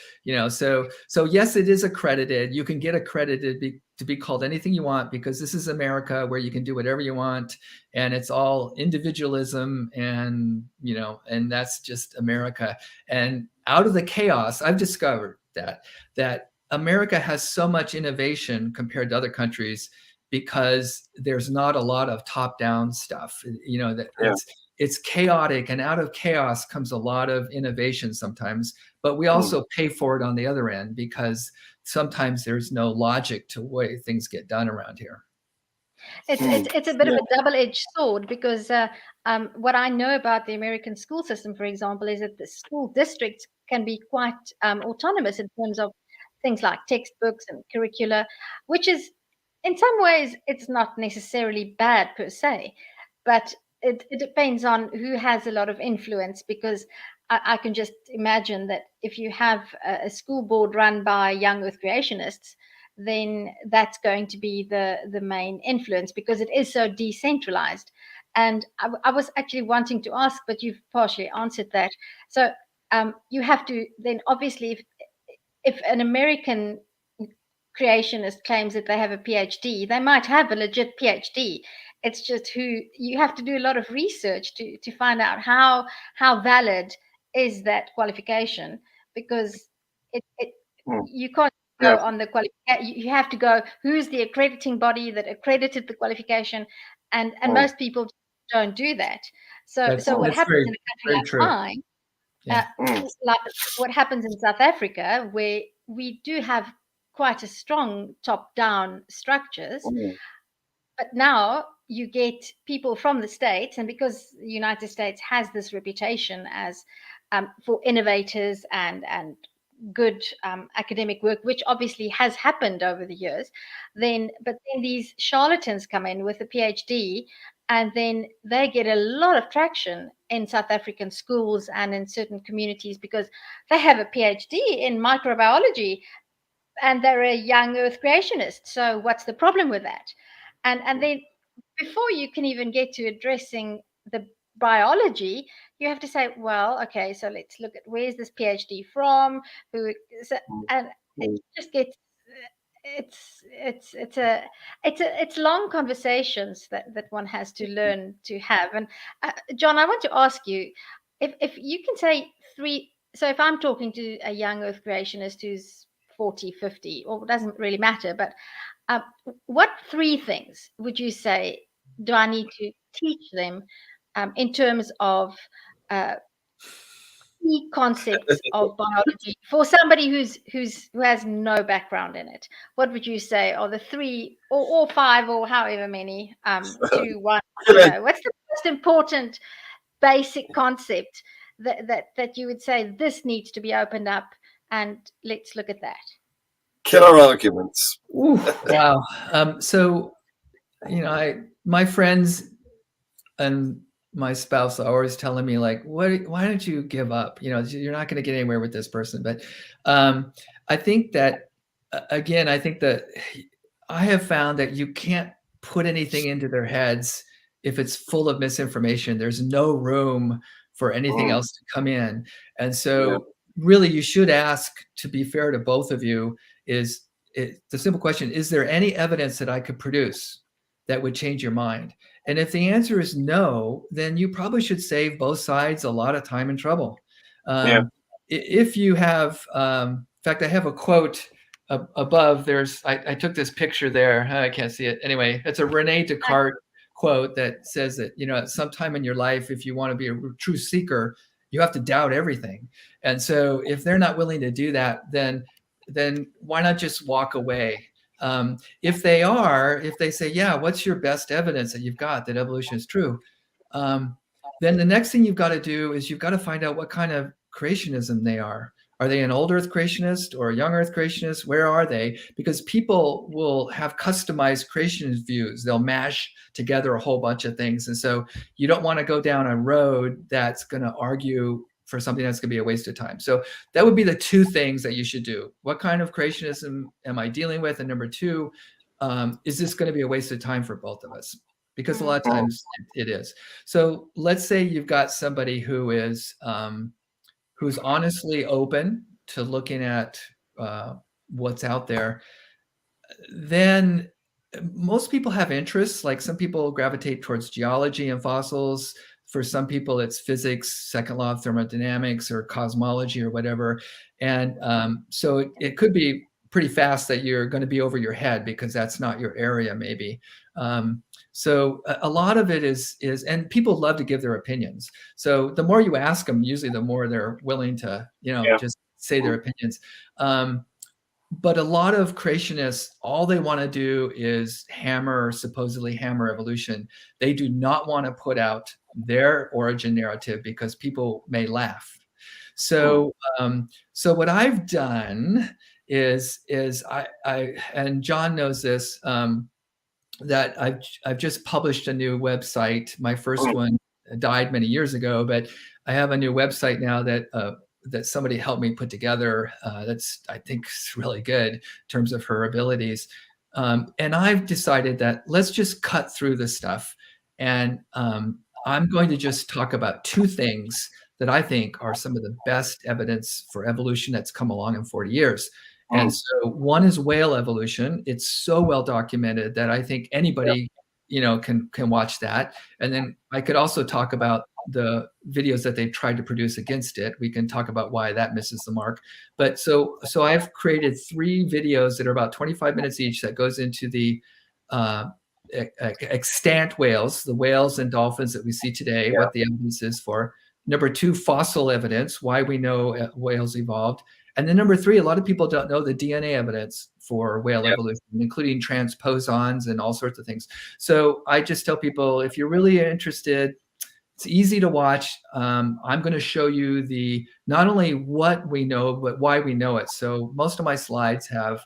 so yes, it is accredited. You can get accredited to be called anything you want, because this is America, where you can do whatever you want, and it's all individualism, and and that's just America. And out of the chaos, I've discovered that America has so much innovation compared to other countries, because there's not a lot of top-down stuff. It's chaotic, and out of chaos comes a lot of innovation sometimes, but we also pay for it on the other end, because sometimes there's no logic to the way things get done around here. It's a bit of a double-edged sword, because what I know about the American school system, for example, is that the school districts can be quite autonomous in terms of things like textbooks and curricula, which is, in some ways, it's not necessarily bad per se, but it depends on who has a lot of influence, because I can just imagine that if you have a school board run by young earth creationists, then that's going to be the main influence, because it is so decentralized. And I was actually wanting to ask, but you've partially answered that. So you have to then, obviously, if an American creationist claims that they have a PhD, they might have a legit PhD. It's just you have to do a lot of research to find out how valid is that qualification, because you can't go on the qualification. You have to go, who's the accrediting body that accredited the qualification, and most people don't do that. So what happens in a country like mine, like what happens in South Africa, where we do have quite a strong top-down structures, but now you get people from the States, and because the United States has this reputation as for innovators and good academic work, which obviously has happened over the years, but then these charlatans come in with a PhD, and then they get a lot of traction in South African schools and in certain communities, because they have a PhD in microbiology and they're a young earth creationist. So what's the problem with that? And then before you can even get to addressing the biology, you have to say, well, okay, so let's look at where's this PhD from, and it just gets it's long conversations that one has to learn to have. And Jon, I want to ask you if you can say three. So if I'm talking to a young earth creationist who's 40, 50, or it doesn't really matter, but what three things would you say do I need to teach them in terms of key concepts of biology for somebody who has no background in it? What would you say are the three or five or however many, 2, 1, what's the most important basic concept that you would say this needs to be opened up, and let's look at that? Killer arguments. Ooh, wow. So, my friends and my spouse are always telling me, like, why don't you give up? You're not going to get anywhere with this person. But I think that, again, that I have found that you can't put anything into their heads if it's full of misinformation. There's no room for anything else to come in. And so really you should ask, to be fair to both of you, the simple question, is there any evidence that I could produce that would change your mind? And if the answer is no, then you probably should save both sides a lot of time and trouble. If you have, in fact, I have a quote above. I took this picture there. I can't see it. Anyway, it's a Rene Descartes quote that says that, at some time in your life, if you want to be a true seeker, you have to doubt everything. And so if they're not willing to do that, then why not just walk away? If they say, yeah, what's your best evidence that you've got that evolution is true? Then the next thing you've got to do is you've got to find out what kind of creationism they are. Are they an old earth creationist or a young earth creationist? Where are they? Because people will have customized creationist views. They'll mash together a whole bunch of things. And so you don't want to go down a road that's going to argue for something that's going to be a waste of time. So that would be the two things that you should do. What kind of creationism am I dealing with? And number two, is this going to be a waste of time for both of us? Because a lot of times it is. So let's say you've got somebody who is who's honestly open to looking at what's out there. Then most people have interests. Like some people gravitate towards geology and fossils. For some people, it's physics, second law of thermodynamics, or cosmology, or whatever. And so it could be pretty fast that you're going to be over your head because that's not your area, maybe. So a lot of it is, and people love to give their opinions. So the more you ask them, usually the more they're willing to, just say their opinions. But a lot of creationists, all they want to do is supposedly hammer evolution. They do not want to put out their origin narrative because people may laugh. So, so what I've done is I and Jon knows this, that I've just published a new website. My first one died many years ago, but I have a new website now that somebody helped me put together. That's, I think, really good in terms of her abilities. And I've decided that let's just cut through this stuff. And I'm going to just talk about two things that I think are some of the best evidence for evolution that's come along in 40 years. And so one is whale evolution. It's so well documented that I think anybody, can watch that. And then I could also talk about the videos that they've tried to produce against it. We can talk about why that misses the mark. But so I've created 3 videos that are about 25 minutes each that goes into the extant whales, the whales and dolphins that we see today, what the evidence is for. Number 2, fossil evidence, why we know whales evolved. And then number 3, a lot of people don't know the DNA evidence for whale evolution, including transposons and all sorts of things. So I just tell people, if you're really interested, it's easy to watch. I'm going to show you not only what we know, but why we know it. So most of my slides have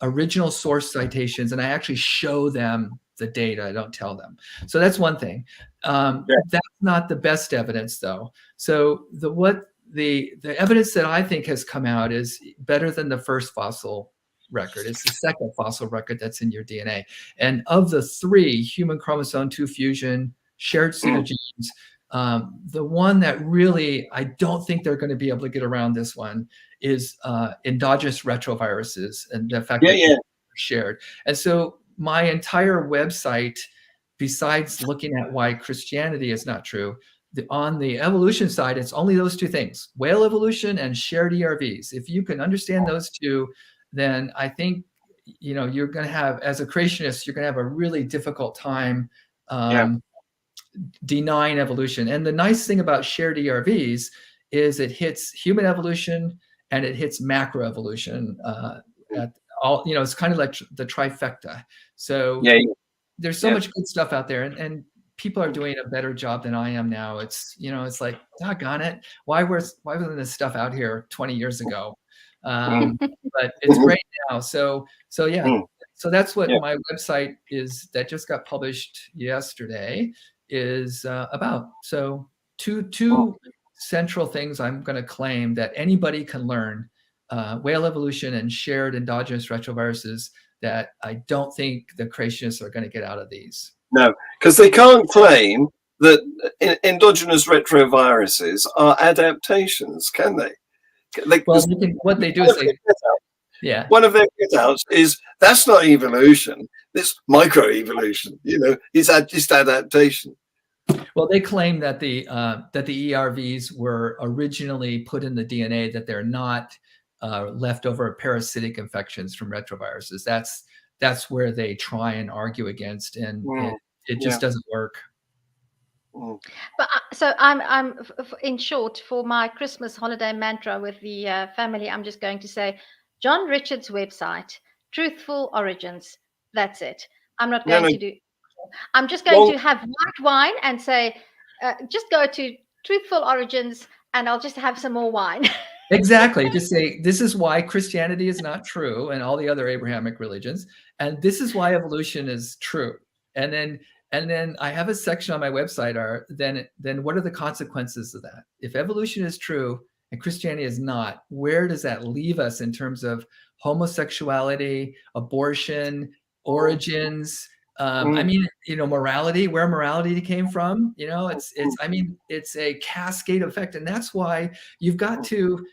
original source citations, and I actually show them the data. I don't tell them. So that's one thing. That's not the best evidence, though. So the evidence that I think has come out is better than the first fossil record. It's the second fossil record that's in your DNA. And of the 3, human chromosome 2 fusion, shared pseudogenes, the one that really, I don't think they're going to be able to get around this one is endogenous retroviruses, and the fact that they're shared. And so my entire website, besides looking at why Christianity is not true, on the evolution side, it's only those 2 things: whale evolution and shared ERVs. If you can understand those 2, then I think, you're going to have, as a creationist, you're going to have a really difficult time denying evolution. And the nice thing about shared ERVs is it hits human evolution and it hits macroevolution. It's kind of like the trifecta. So there's so much good stuff out there, and people are doing a better job than I am now. It's, it's like, doggone it, why wasn't this stuff out here 20 years ago? But it's great now. So that's what my website is, that just got published yesterday, is about. So two central things I'm going to claim that anybody can learn: whale evolution and shared endogenous retroviruses, that I don't think the creationists are going to get out of these. No, because they can't claim that endogenous retroviruses are adaptations, can they? What they do is one of their get-outs is that's not evolution. It's microevolution. It's just adaptation. Well, they claim that the ERVs were originally put in the DNA, that they're not leftover parasitic infections from retroviruses. That's where they try and argue against, and it just doesn't work. But so I'm in short, for my Christmas holiday mantra with the family, I'm just going to say John Richard's website, Truthful Origins. That's it. I'm not going to do. I'm just going to have white wine and say, just go to Truthful Origins, and I'll just have some more wine. Exactly. Just say, this is why Christianity is not true, and all the other Abrahamic religions, and this is why evolution is true. And then I have a section on my website, then what are the consequences of that? If evolution is true and Christianity is not, where does that leave us in terms of homosexuality, abortion, origins. I mean, morality, where morality came from. I mean, it's a cascade effect, and that's why you've got to.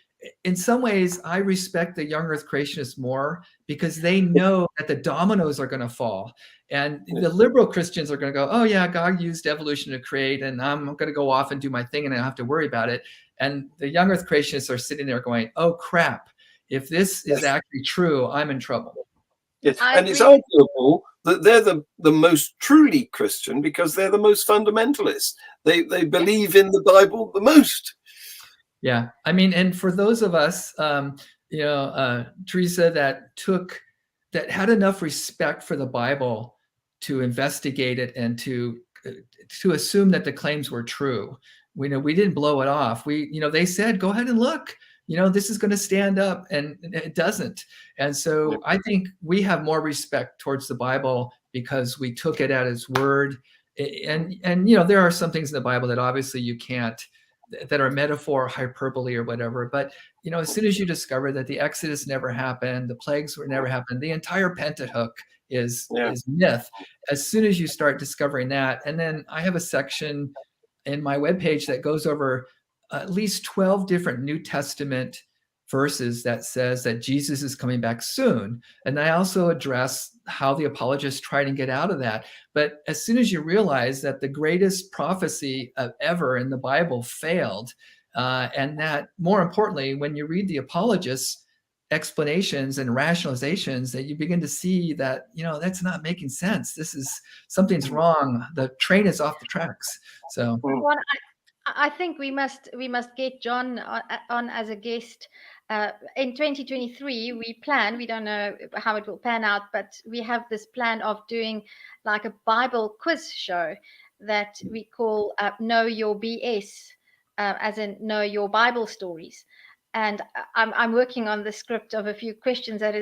In some ways, I respect the young Earth creationists more because they know that the dominoes are going to fall. And the liberal Christians are going to go, oh, yeah, God used evolution to create, and I'm going to go off and do my thing, and I don't have to worry about it. And the young Earth creationists are sitting there going, oh, crap. If this is actually true, I'm in trouble. Yes. And it's arguable that they're the most truly Christian because they're the most fundamentalist. They believe in the Bible the most. Yeah, I mean, and for those of us, Teresa, that had enough respect for the Bible to investigate it and to assume that the claims were true. We didn't blow it off. They said, go ahead and look. This is going to stand up, and it doesn't. And so I think we have more respect towards the Bible because we took it at its word. And there are some things in the Bible that obviously you can't, that are metaphor, hyperbole, or whatever. But as soon as you discover that the Exodus never happened, the plagues were never happened, the entire Pentateuch is myth. As soon as you start discovering that, and then I have a section in my webpage that goes over at least 12 different New Testament verses that says that Jesus is coming back soon. And I also address how the apologists try to get out of that. But as soon as you realize that the greatest prophecy ever in the Bible failed, and that more importantly, when you read the apologists' explanations and rationalizations, that you begin to see that, that's not making sense. Something's wrong. The train is off the tracks. So I think we must get Jon on as a guest. In 2023, we don't know how it will pan out, but we have this plan of doing like a Bible quiz show that we call Know Your BS, as in Know Your Bible Stories. And I'm working on the script of a few questions at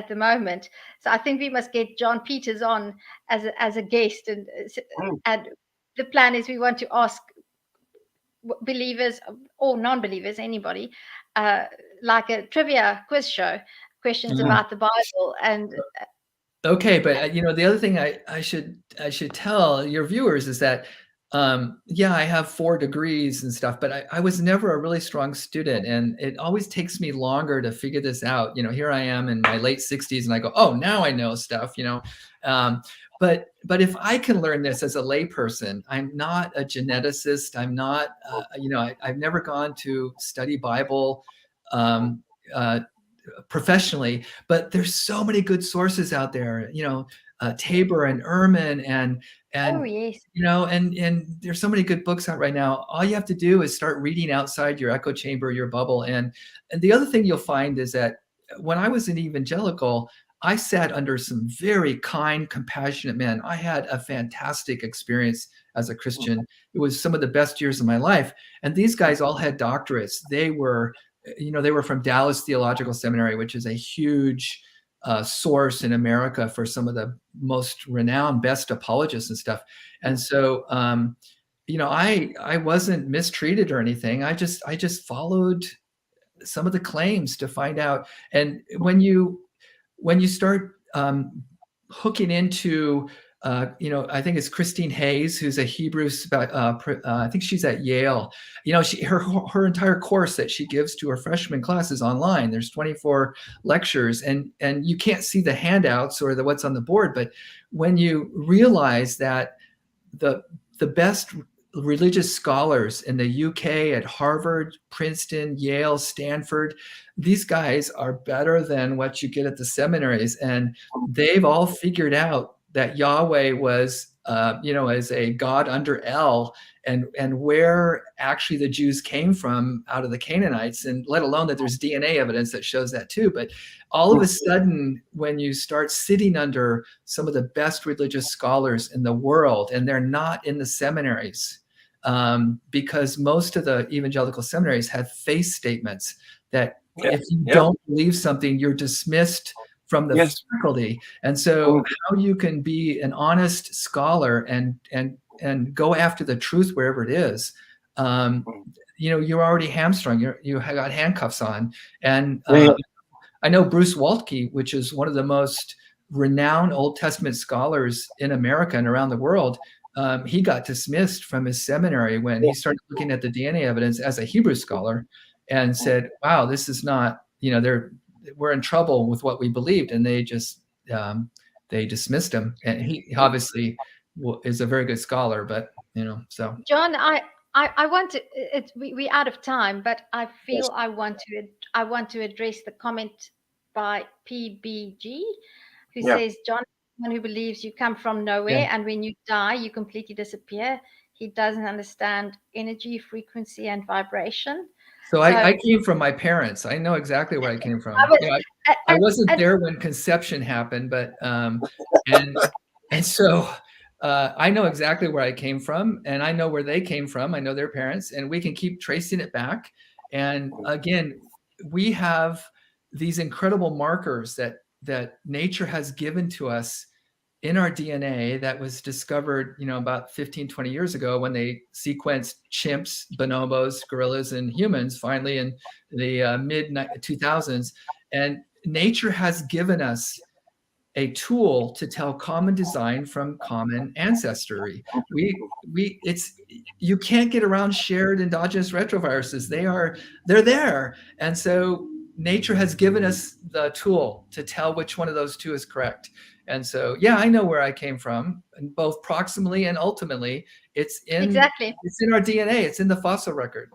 the moment. So I think we must get Jon Peters on as a guest. And the plan is we want to ask believers or non-believers, anybody, like a trivia quiz show, questions about the Bible. And okay, but the other thing I should tell your viewers is that I have 4 degrees and stuff, but I was never a really strong student, and it always takes me longer to figure this out. Here I am in my late 60s, and I go, oh, now I know stuff. But if I can learn this as a layperson, I'm not a geneticist. I'm not, I've never gone to study Bible professionally, but there's so many good sources out there, Tabor and Ehrman and oh, yes. And there's so many good books out right now. All you have to do is start reading outside your echo chamber, your bubble. And the other thing you'll find is that when I was an evangelical, I sat under some very kind, compassionate men. I had a fantastic experience as a Christian. It was some of the best years of my life. And these guys all had doctorates. They were from Dallas Theological Seminary, which is a huge source in America for some of the most renowned, best apologists and stuff. And so, I wasn't mistreated or anything. I just followed some of the claims to find out. And when you start hooking into, I think it's Christine Hayes, who's a Hebrew, I think she's at Yale. Her entire course that she gives to her freshman class is online. There's 24 lectures, and you can't see the handouts or what's on the board. But when you realize that the best religious scholars in the UK at Harvard, Princeton, Yale, Stanford, these guys are better than what you get at the seminaries. And they've all figured out that Yahweh was, as a God under El, and where actually the Jews came from out of the Canaanites, and let alone that there's DNA evidence that shows that too. But all of a sudden, when you start sitting under some of the best religious scholars in the world, and they're not in the seminaries, because most of the evangelical seminaries have faith statements that if you don't believe something, you're dismissed from the faculty. And so how you can be an honest scholar and go after the truth wherever it is, you're already hamstrung. You have got handcuffs on. And I know Bruce Waltke, which is one of the most renowned Old Testament scholars in America and around the world. He got dismissed from his seminary when he started looking at the DNA evidence as a Hebrew scholar, and said, "Wow, this is not, we're in trouble with what we believed," and they just they dismissed him. And he obviously is a very good scholar, but so. John, I want to. We're out of time, but I feel I want to address the comment by PBG, who says, John, someone who believes you come from nowhere, and when you die, you completely disappear. He doesn't understand energy, frequency, and vibration. So I came from my parents. I know exactly where I came from. I wasn't there when conception happened, but and so I know exactly where I came from, and I know where they came from. I know their parents, and we can keep tracing it back. And again, we have these incredible markers that nature has given to us in our DNA that was discovered, about 15, 20 years ago when they sequenced chimps, bonobos, gorillas, and humans finally in the mid 2000s. And nature has given us a tool to tell common design from common ancestry. You can't get around shared endogenous retroviruses. They're there. And so nature has given us the tool to tell which one of those two is correct. And so, I know where I came from, and both proximally and ultimately. It's in our DNA. It's in the fossil record.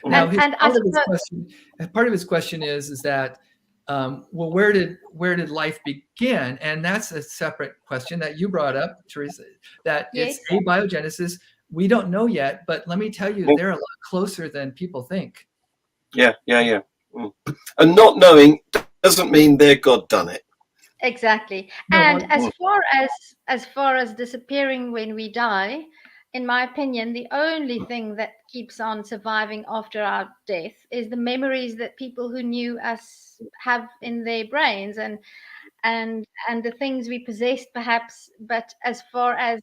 Now, part of his question is that, well, where did life begin? And that's a separate question that you brought up, Teresa. That it's abiogenesis. We don't know yet, but let me tell you, they're a lot closer than people think. Yeah. And not knowing doesn't mean they're God done it. Exactly. And as far as disappearing when we die, in my opinion, the only thing that keeps on surviving after our death is the memories that people who knew us have in their brains, and the things we possessed, perhaps. But as far as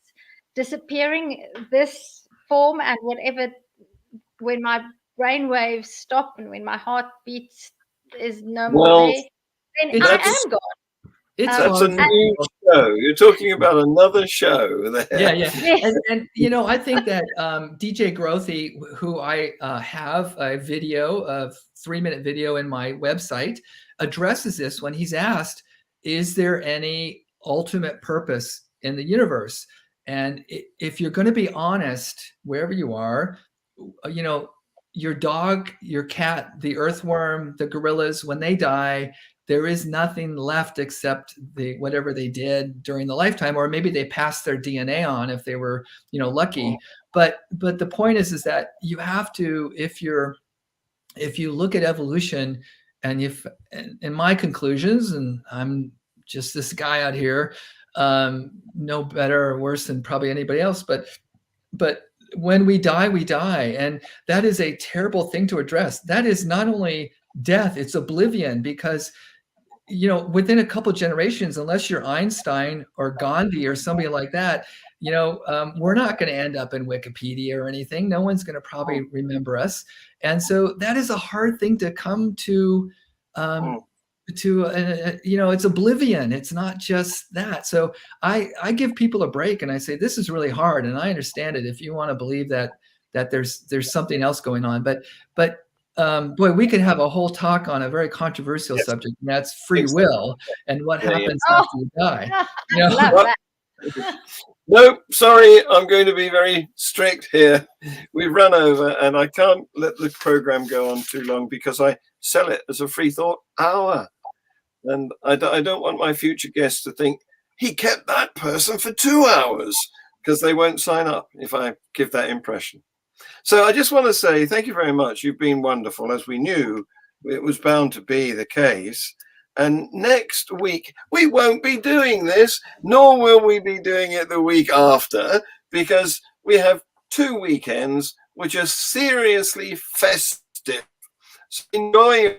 disappearing, this form and whatever, when my brain waves stop and when my heart beats is no more there, then I am gone. That's a new show. You're talking about another show there. Yeah. And I think that DJ Grothy, who I have a video of 3-minute video in my website, addresses this when he's asked, is there any ultimate purpose in the universe? And if you're going to be honest, wherever you are, your dog, your cat, the earthworm, the gorillas, when they die, there is nothing left except whatever they did during the lifetime, or maybe they passed their DNA on if they were, lucky. But the point is that you have to, if you look at evolution, and in my conclusions, and I'm just this guy out here, no better or worse than probably anybody else, but when we die, we die, and that is a terrible thing to address. That is not only death, it's oblivion, because within a couple of generations, unless you're Einstein or Gandhi or somebody like that, we're not going to end up in Wikipedia or anything. No one's going to probably remember us. And so that is a hard thing to come to, it's oblivion. It's not just that. So I give people a break and I say, this is really hard. And I understand it if you want to believe that there's something else going on. But boy, we could have a whole talk on a very controversial subject, and that's free will and what happens after you die. No, sorry, I'm going to be very strict here. We've run over, and I can't let the program go on too long because I sell it as a FreeThought Hour. And I don't want my future guests to think he kept that person for 2 hours, because they won't sign up if I give that impression. So I just want to say thank you very much. You've been wonderful, as we knew it was bound to be the case. And next week, we won't be doing this, nor will we be doing it the week after, because we have 2 weekends which are seriously festive. So enjoy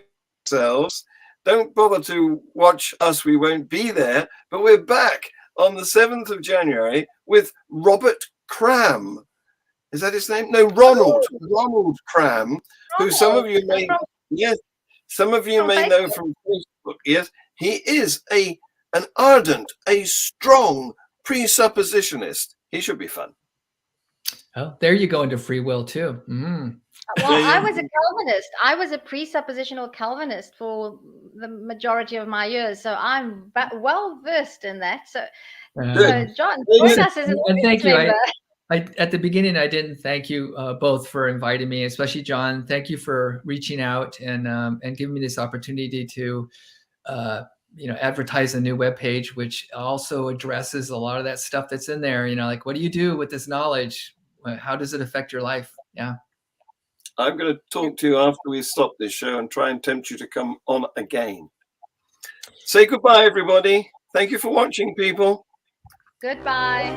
yourselves. Don't bother to watch us. We won't be there. But we're back on the 7th of January with Robert Cram. Is that his name? No, Ronald Cram, who some of you may know from Facebook. Yes, he is a an ardent, a strong presuppositionist. He should be fun. Oh, there you go into free will too. Mm. Well, I was a Calvinist. I was a presuppositional Calvinist for the majority of my years, so I'm well versed in that. So, John, join us as an and thank you. member. At the beginning, I didn't thank you both for inviting me, especially John. Thank you for reaching out and giving me this opportunity to advertise a new webpage, which also addresses a lot of that stuff that's in there. Like, what do you do with this knowledge? How does it affect your life? Yeah. I'm going to talk to you after we stop this show and try and tempt you to come on again. Say goodbye, everybody. Thank you for watching, people. Goodbye.